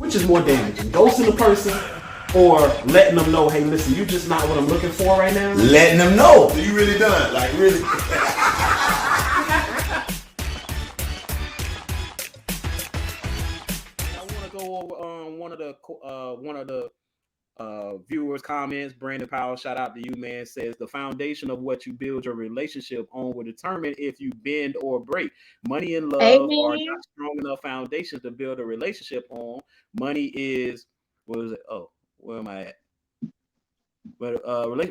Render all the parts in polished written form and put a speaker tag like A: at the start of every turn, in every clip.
A: Which is more damaging, ghosting the person or letting them know, hey, listen, you just not what I'm looking for right now?
B: Letting them know.
C: So you really done, like really.
A: I want to go over one of the viewers' comments. Brandon Powell, shout out to you, man. Says the foundation of what you build your relationship on will determine if you bend or break. Money and love are
D: Amen.
A: not strong enough foundations to build a relationship on. Money is what is it? Oh, where am I at? But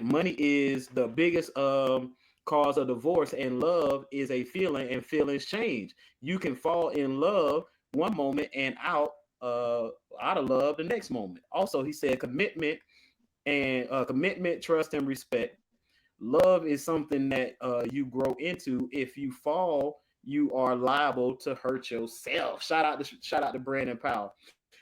A: money is the biggest cause of divorce, and love is a feeling, and feelings change. You can fall in love one moment and uh, out of love the next moment. Also, he said commitment, trust, and respect. Love is something that you grow into. If you fall, you are liable to hurt yourself. Shout out to Brandon Powell.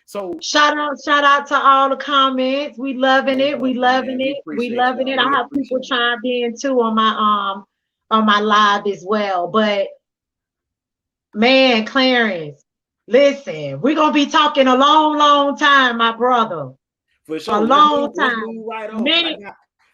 A: So
D: Shout out to all the comments. We loving
A: most
D: it. We
A: definitely, man,
D: loving
A: we
D: it. We
A: appreciate
D: loving
A: y'all.
D: it. I
A: We
D: have people
A: appreciate it.
D: chime in too on my live as well. But man, Clarence, listen, we're gonna be talking a long, long time, my brother.
A: For
D: A
A: sure.
D: long
A: Let's
D: time.
A: move right on because
D: Many,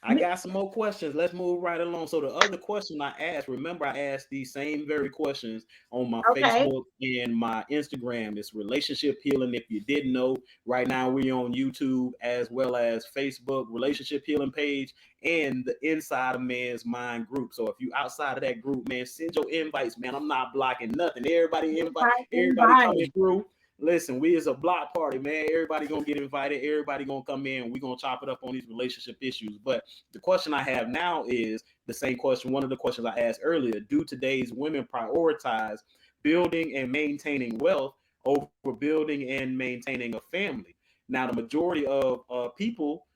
A: I got some more questions. Let's move right along. So the other question I asked, remember I asked these same very questions on my
D: okay.
A: Facebook and my Instagram. It's relationship healing. If you didn't know, right now we're on YouTube as well as Facebook relationship healing page and the Inside of Man's Mind group. So if you outside of that group, man, send your invites, man. I'm not blocking nothing. Everybody coming
D: Invite.
A: through. Listen, we is a block party, man. Everybody gonna get invited. Everybody gonna come in. We gonna chop it up on these relationship issues. But the question I have now is the same question. One of the questions I asked earlier: do today's women prioritize building and maintaining wealth over building and maintaining a family? Now, the majority of people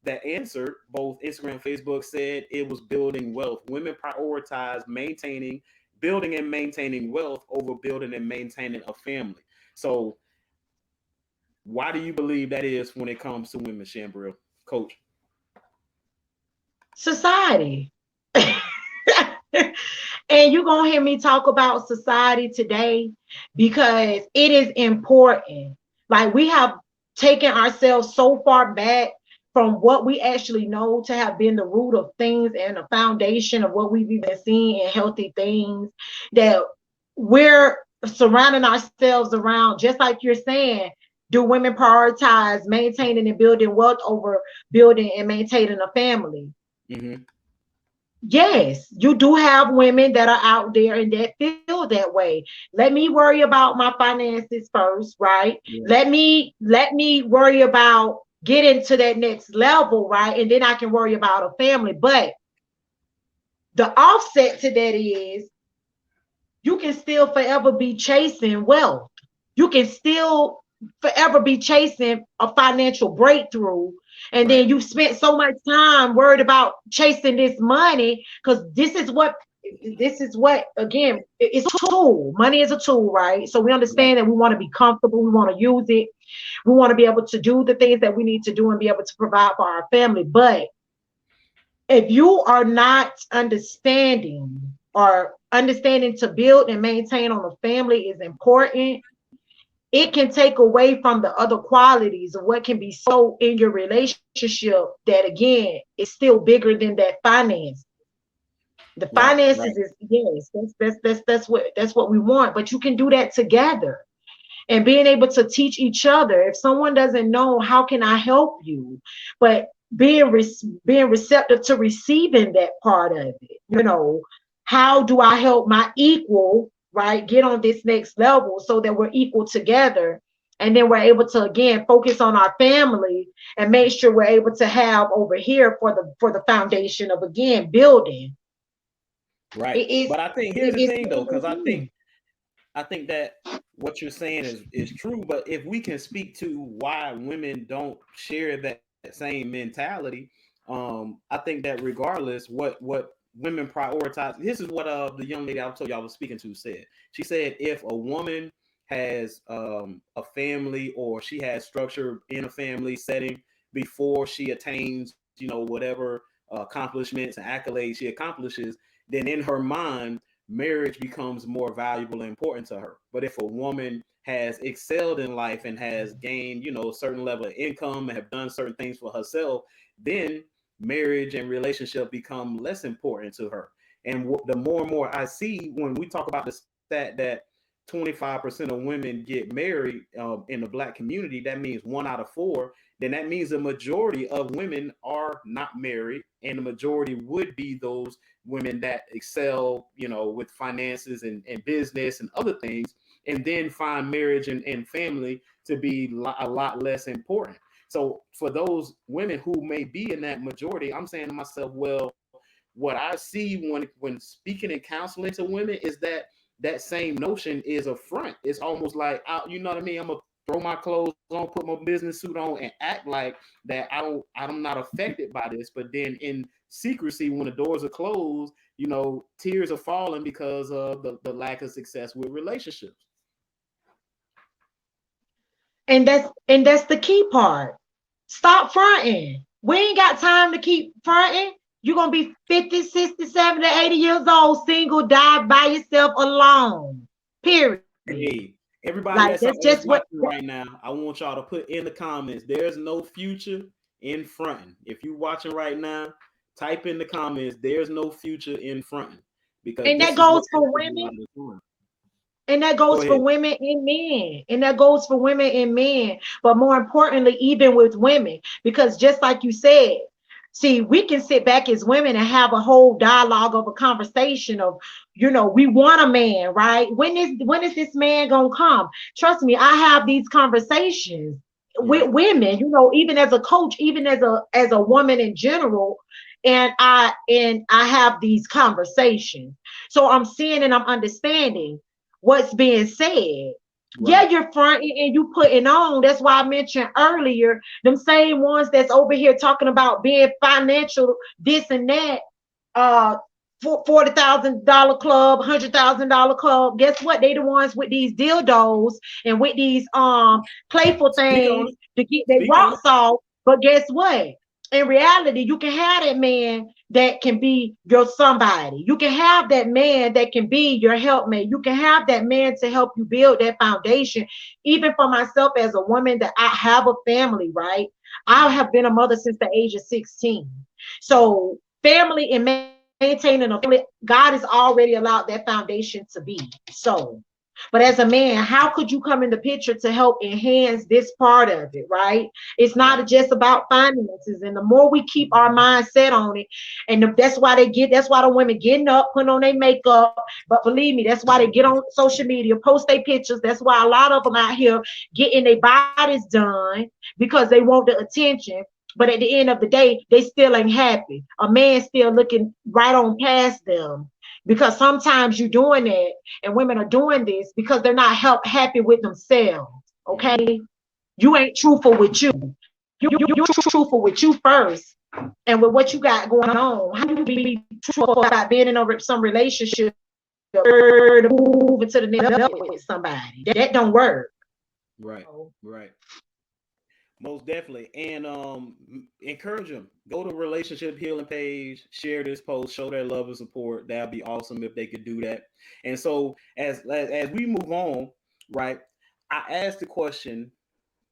A: that answered both Instagram and Facebook said it was building wealth. Women prioritize building and maintaining wealth over building and maintaining a family. So why do you believe that is when it comes to women, Shambril? Coach.
D: Society. And you're gonna hear me talk about society today because it is important. Like we have taken ourselves so far back from what we actually know to have been the root of things and the foundation of what we've even seen in healthy things that we're surrounding ourselves around, just like you're saying. Do women prioritize maintaining and building wealth over building and maintaining a family?
A: Mm-hmm.
D: Yes, you do have women that are out there and that feel that way. Let me worry about my finances first, right?
A: Yeah.
D: Let me worry about getting to that next level, right? And then I can worry about a family. But the offset to that is you can still forever be chasing wealth. You can still forever be chasing a financial breakthrough. And
A: Right.
D: then you've spent so much time worried about chasing this money because this is what again, it's a tool. Money is a tool, right? So we
A: Right.
D: understand that we want to be comfortable, we want to use it, we want to be able to do the things that we need to do and be able to provide for our family. But if you are not understanding to build and maintain on a family is important, it can take away from the other qualities of what can be so in your relationship that again is still bigger than that finance. The
A: Right. Right.
D: finances is yes, that's what we want, but you can do that together and being able to teach each other. If someone doesn't know, how can I help you? But being receptive to receiving that part of it. How do I help my equal, right, get on this next level so that we're equal together? And then we're able to again focus on our family and make sure we're able to have over here for the foundation of again building.
A: Right.
D: It is
A: But I think here's
D: it
A: the
D: is
A: thing though, because
D: important.
A: I think that what you're saying is true. But if we can speak to why women don't share that same mentality, I think that regardless what women prioritize, this is what the young lady I told you I was speaking to said. She said if a woman has a family or she has structure in a family setting before she attains, whatever accomplishments and accolades she accomplishes, then in her mind marriage becomes more valuable and important to her. But if a woman has excelled in life and has gained, a certain level of income and have done certain things for herself, then marriage and relationship become less important to her. And the more and more I see when we talk about the stat that 25% of women get married in the Black community, that means 1 out of 4. Then that means the majority of women are not married, and the majority would be those women that excel, with finances and business and other things, and then find marriage and family to be a lot less important. So for those women who may be in that majority, I'm saying to myself, well, what I see when speaking and counseling to women is that same notion is a front. It's almost like, you know what I mean? I'm gonna throw my clothes on, put my business suit on, and act like that I'm not affected by this. But then in secrecy, when the doors are closed, tears are falling because of the lack of success with relationships.
D: And that's the key part. Stop fronting. We ain't got time to keep fronting. You're gonna be 50, 60, 70, 80 years old, single, die by yourself alone. Period.
A: Hey, everybody
D: Like
A: that's out
D: that's
A: there
D: just what.
A: watching right now, I want y'all to put in the comments, there's no future in fronting. If you watching right now, type in the comments, there's no future in fronting, because
D: And
A: this
D: that
A: is what
D: goes for
A: a
D: women.
A: lot of the time.
D: And that
A: Go
D: goes for
A: ahead.
D: women and men. And that goes for women and men. But more importantly, even with women, because just like you said, see, we can sit back as women and have a whole dialogue of a conversation of, we want a man, right? When is this man gonna come? Trust me, I have these conversations with
A: Right.
D: women, even as a coach, even as a woman in general. And I have these conversations. So I'm seeing and I'm understanding what's being said. Yeah,
A: Right.
D: you're fronting and you putting on. That's why I mentioned earlier, them same ones that's over here talking about being financial, this and that, uh, $40,000 club, $100,000 club. Guess what? They the ones with these dildos and with these playful
A: Speak on
D: things
A: it.
D: to get their
A: Speak on it.
D: rocks off. But guess what? In reality, you can have that man that can be your somebody. You can have that man that can be your helpmate. You can have that man to help you build that foundation. Even for myself as a woman that I have a family, right? I have been a mother since the age of 16. So family and maintaining a family, God has already allowed that foundation to be so. But as a man, how could you come in the picture to help enhance this part of it, right? It's not
A: Right.
D: just about finances. And the more we keep our mindset on it, and that's why the women getting up, putting on their makeup. But believe me, that's why they get on social media, post their pictures. That's why a lot of them out here getting their bodies done because they want the attention. But at the end of the day, they still ain't happy. A man still looking right on past them because sometimes you're doing that, and women are doing this because they're not happy with themselves.
A: Mm-hmm.
D: Okay, you ain't truthful with you. You truthful with you first, and with what you got going on. How you be truthful about being in some relationship to move into the next level with somebody? That don't work.
A: Right.
D: So,
A: Right. Most definitely. And encourage them. Go to relationship healing page, share this post, show their love and support. That'd be awesome if they could do that. And so as we move on, right, I asked the question,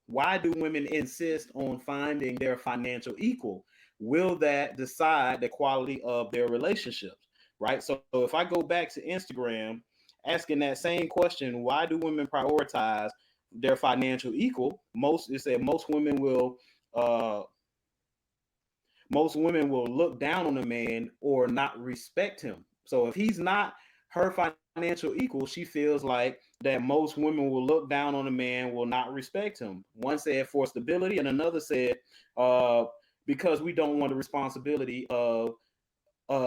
A: why do women insist on finding their financial equal? Will that decide the quality of their relationships? Right. So if I go back to Instagram asking that same question, why do women prioritize their financial equal? It said uh most women will look down on a man or not respect him. So if he's not her financial equal, she feels like that most women will look down on a man, will not respect him. One said for stability, and another said uh, because we don't want the responsibility of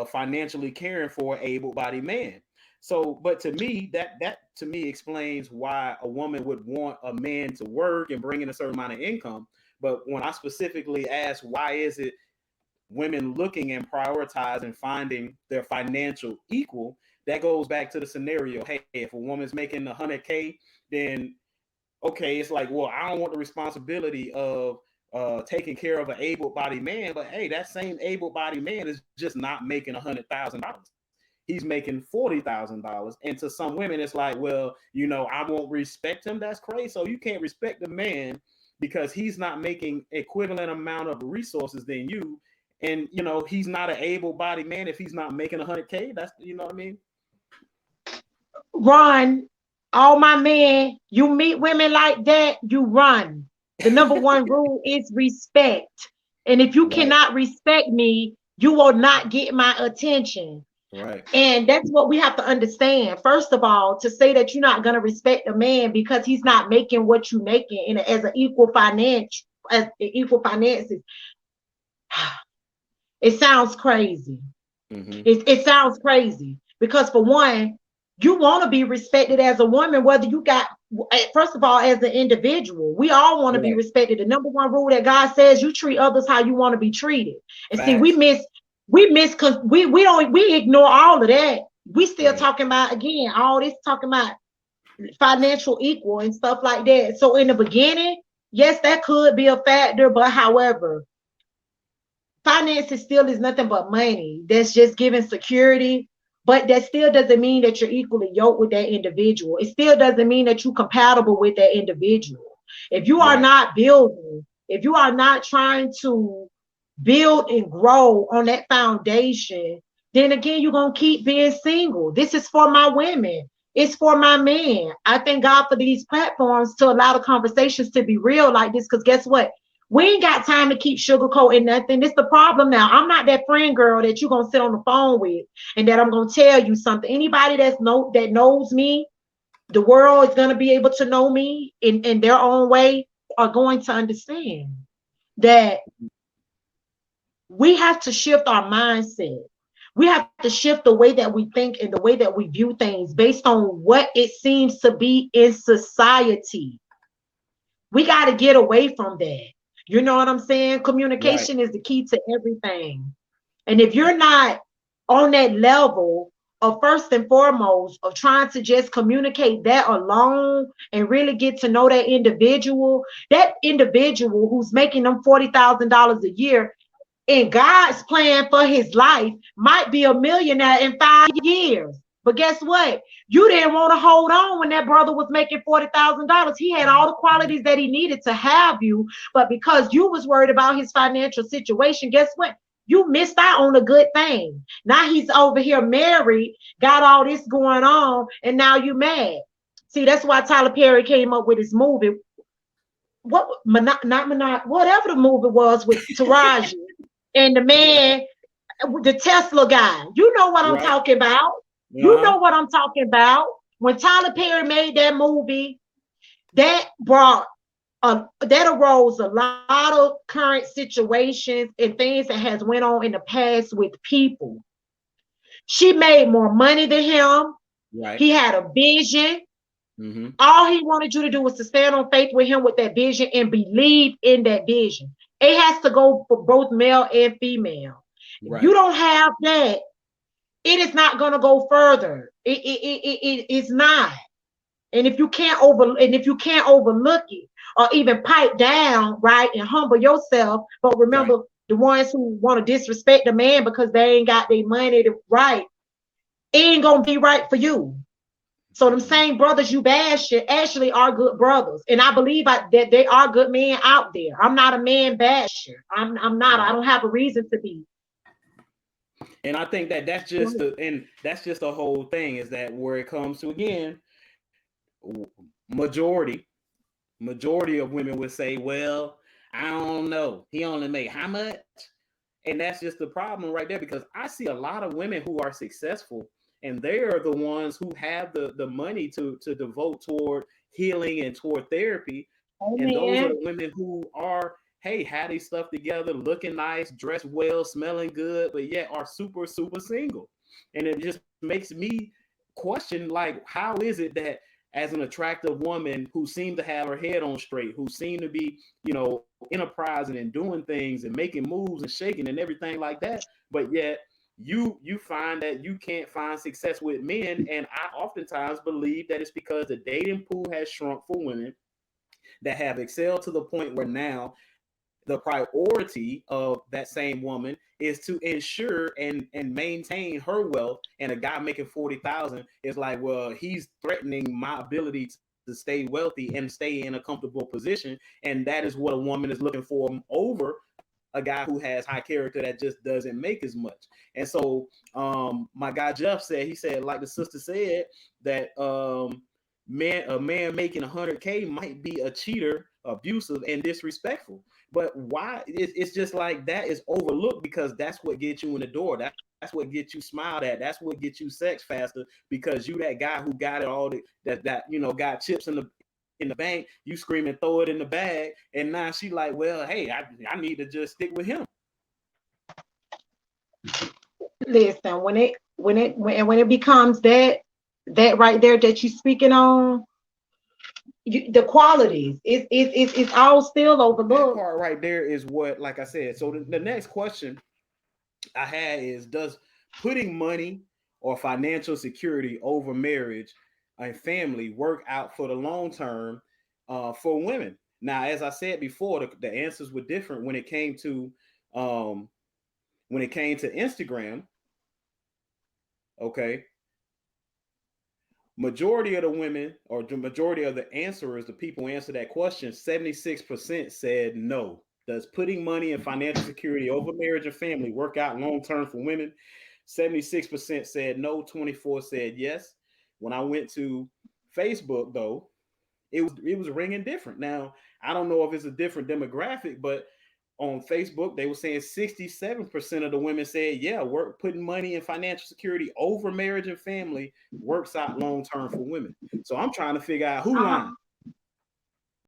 A: financially caring for an able-bodied man. So, but to me, that to me explains why a woman would want a man to work and bring in a certain amount of income. But when I specifically asked why is it women looking and prioritizing finding their financial equal, that goes back to the scenario. Hey, if a woman's making 100K, then okay, it's like, well, I don't want the responsibility of taking care of an able-bodied man, but hey, that same able-bodied man is just not making $100,000. he's making $40,000. And to some women, it's like, well, I won't respect him. That's crazy. So you can't respect the man because he's not making equivalent amount of resources than you. And he's not an able-bodied man if he's not making 100K. That's what I mean.
D: Run, all my men. You meet women like that, you run. The number one rule is respect. And if you
A: Right.
D: cannot respect me, you will not get my attention.
A: Right.
D: And that's what we have to understand. First of all, to say that you're not going to respect a man because he's not making what you're making as an equal finances, it sounds crazy.
A: Mm-hmm.
D: It sounds crazy because for one, you want to be respected as a woman, whether you got, first of all, as an individual, we all want to be
A: Right.
D: respected. The number one rule that God says, you treat others how you want to be treated. And see,
A: Facts.
D: because we ignore all of that. We still
A: Right.
D: talking about, again, all this talking about financial equal and stuff like that. So in the beginning, yes, that could be a factor, but however, finances still is nothing but money. That's just giving security, but that still doesn't mean that you're equally yoked with that individual. It still doesn't mean that you're compatible with that individual. If you are
A: Right.
D: not building, if you are not trying to build and grow on that foundation, then again, you're going to keep being single. This is for my women. It's for my men. I thank God for these platforms to allow the conversations to be real like this, because guess what? We ain't got time to keep sugarcoating nothing. This the problem now. I'm not that friend girl that you're gonna sit on the phone with and that I'm gonna tell you something. Anybody that knows me, the world is gonna be able to know me in their own way, are going to understand that we have to shift our mindset. We have to shift the way that we think and the way that we view things based on what it seems to be in society. We got to get away from that. You know what I'm saying?
A: Right.
D: Communication is the key to everything. And if you're not on that level of first and foremost of trying to just communicate that alone and really get to know that individual who's making them $40,000 a year, in God's plan for his life might be a millionaire in 5 years. But guess what? You didn't want to hold on when that brother was making $40,000. He had all the qualities that he needed to have you, but because you was worried about his financial situation, guess what? You missed out on a good thing. Now he's over here married, got all this going on, and now you mad. See, that's why Tyler Perry came up with his movie. Whatever the movie was with Taraji and the man, the Tesla guy. You know what I'm
A: Right.
D: talking about. You
A: Uh-huh.
D: know what I'm talking about. When Tyler Perry made that movie, that that arose a lot of current situations and things that has went on in the past with people. She made more money than him.
A: Right.
D: He had a vision.
A: Mm-hmm.
D: All he wanted you to do was to stand on faith with him with that vision and believe in that vision. It has to go for both male and female. If you
A: Right.
D: don't have that, it is not going to go further. It's not. And if you can't overlook it or even pipe down, right, and humble yourself, but
A: Right.
D: remember the ones who want to disrespect the man because they ain't got their money to right, it ain't gonna be right for you. So them same brothers you bash actually are good brothers, and I believe that they are good men out there. I'm not a man basher. I'm not. I
A: Right.
D: don't have a reason to be.
A: And I think that that's just the whole thing is that where it comes to again, majority majority of women would say, well, I don't know. He only made how much? And that's just the problem right there because I see a lot of women who are successful and they are the ones who have the money to devote toward healing and toward therapy. And those are the
D: Amen.
A: women who are, hey, had their stuff together, looking nice, dressed well, smelling good, but yet are super, super single. And it just makes me question, like, how is it that as an attractive woman who seemed to have her head on straight, who seemed to be, enterprising and doing things and making moves and shaking and everything like that, but yet you find that you can't find success with men. And I oftentimes believe that it's because the dating pool has shrunk for women that have excelled to the point where now the priority of that same woman is to ensure and maintain her wealth. And a guy making 40,000 is like, well, he's threatening my ability to stay wealthy and stay in a comfortable position. And that is what a woman is looking for over a guy who has high character that just doesn't make as much. And so my guy Jeff said, he said, like the sister said, that a man making 100K might be a cheater, abusive, and disrespectful. But why? It's just like that is overlooked because that's what gets you in the door. That's what gets you smiled at. That's what gets you sex faster because you that guy who got it all that got chips in the bank. You screaming, throw it in the bag, and now she like, well, hey, I need to just stick with him.
D: Listen, when it becomes that right there that you speaking on, the qualities, it's all still
A: That
D: overlooked.
A: part right there is what, like I said. So the next question I had is, does putting money or financial security over marriage and family work out for the long term for women? Now, as I said before, the answers were different um, when it came to Instagram. Okay, majority of the women, or the majority of the answerers, the people who answered that question, 76% said no. Does putting money and financial security over marriage and family work out long term for women? 76% said no, 24 said yes. When I went to Facebook, though, it was ringing different. Now, I don't know if it's a different demographic, but on Facebook, they were saying 67% of the women said, yeah, work putting money and financial security over marriage and family works out long term for women. So I'm trying to figure out who
D: Uh-huh.
A: lying.